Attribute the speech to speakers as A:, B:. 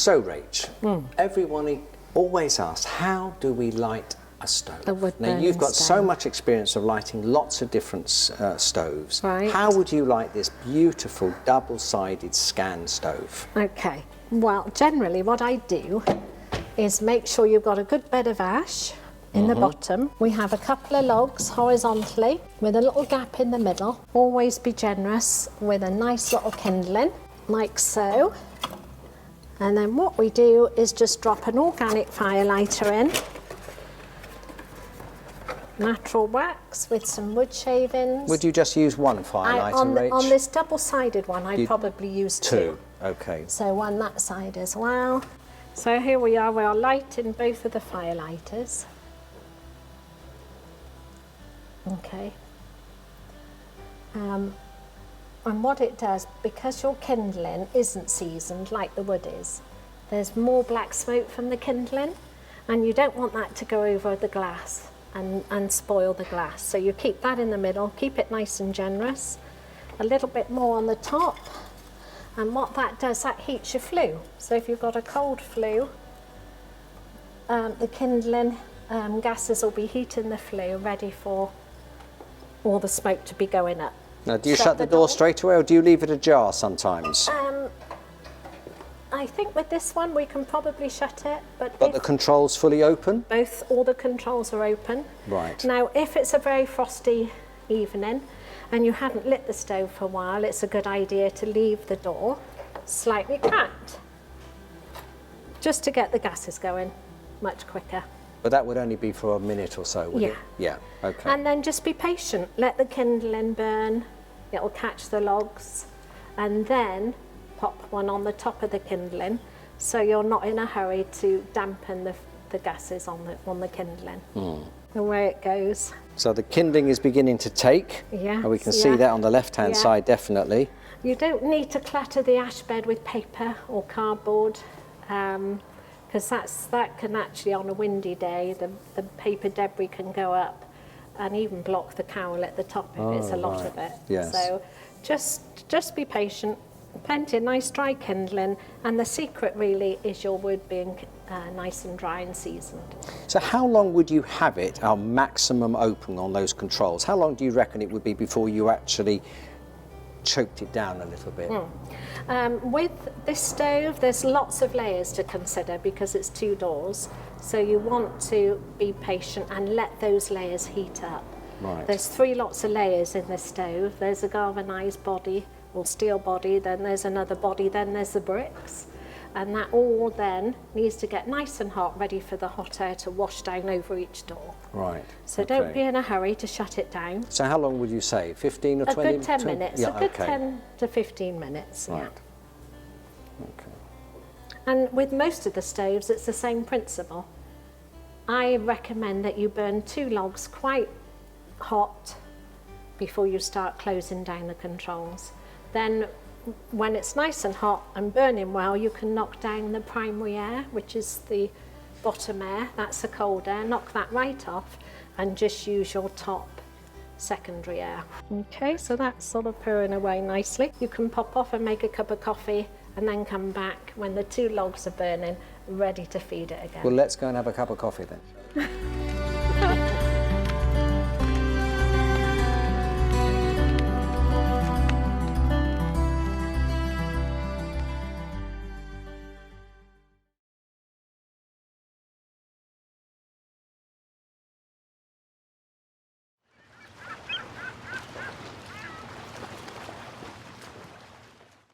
A: So, Rach, everyone always asks, how do we light a stove? Now, you've got so much experience of lighting lots of different stoves.
B: Right.
A: How would you light this beautiful double-sided scan stove?
B: Okay, well, generally what I do is make sure you've got a good bed of ash in the bottom. We have a couple of logs horizontally with a little gap in the middle. Always be generous with a nice little kindling, like so. And then what we do is just drop an organic firelighter in. Natural wax with some wood shavings.
A: Would you just use one firelighter, Rach?
B: On this double-sided one, I'd probably use two.
A: Okay.
B: So one that side as well. So here we are lighting both of the firelighters. Okay. And what it does, because your kindling isn't seasoned like the wood is, there's more black smoke from the kindling, and you don't want that to go over the glass and spoil the glass. So you keep that in the middle, keep it nice and generous, a little bit more on the top, and what that does, that heats your flue. So if you've got a cold flue, the kindling gases will be heating the flue, ready for all the smoke to be going up.
A: Now, do you shut the door straight away, or do you leave it ajar sometimes?
B: I think with this one we can probably shut it, but
A: the control's fully open?
B: All the controls are open.
A: Right.
B: Now, if it's a very frosty evening and you haven't lit the stove for a while, it's a good idea to leave the door slightly cracked, just to get the gases going much quicker.
A: But that would only be for a minute or so, would it? Yeah, okay.
B: And then just be patient. Let the kindling burn. It'll catch the logs. And then pop one on the top of the kindling, so you're not in a hurry to dampen the gases on the kindling. Away it goes.
A: So the kindling is beginning to take.
B: Yeah.
A: And we can see that on the left-hand side, definitely.
B: You don't need to clatter the ash bed with paper or cardboard, because that can actually, on a windy day, the paper debris can go up and even block the cowl at the top if it's a lot of it.
A: Yes.
B: So just be patient. Plenty of nice dry kindling, and the secret really is your wood being nice and dry and seasoned.
A: So how long would you have it, our maximum open on those controls? How long do you reckon it would be before you actually choked it down a little bit?
B: With this stove, there's lots of layers to consider because it's 2 doors, so you want to be patient and let those layers heat up.
A: Right.
B: There's 3 lots of layers in this stove. There's a galvanised body or steel body, then there's another body, then there's the bricks, and that all then needs to get nice and hot, ready for the hot air to wash down over each door.
A: Right.
B: So don't be in a hurry to shut it down.
A: So how long would you say? 15 or 20?
B: A good 10 minutes.
A: Yeah,
B: a good 10 to 15 minutes.
A: Right.
B: Yeah.
A: Okay.
B: And with most of the stoves, it's the same principle. I recommend that you burn 2 logs quite hot before you start closing down the controls. Then when it's nice and hot and burning well, you can knock down the primary air, which is the bottom air, that's the cold air, knock that right off and just use your top secondary air. Okay, so that's sort of purring away nicely. You can pop off and make a cup of coffee and then come back when the 2 logs are burning, ready to feed it again.
A: Well, let's go and have a cup of coffee then.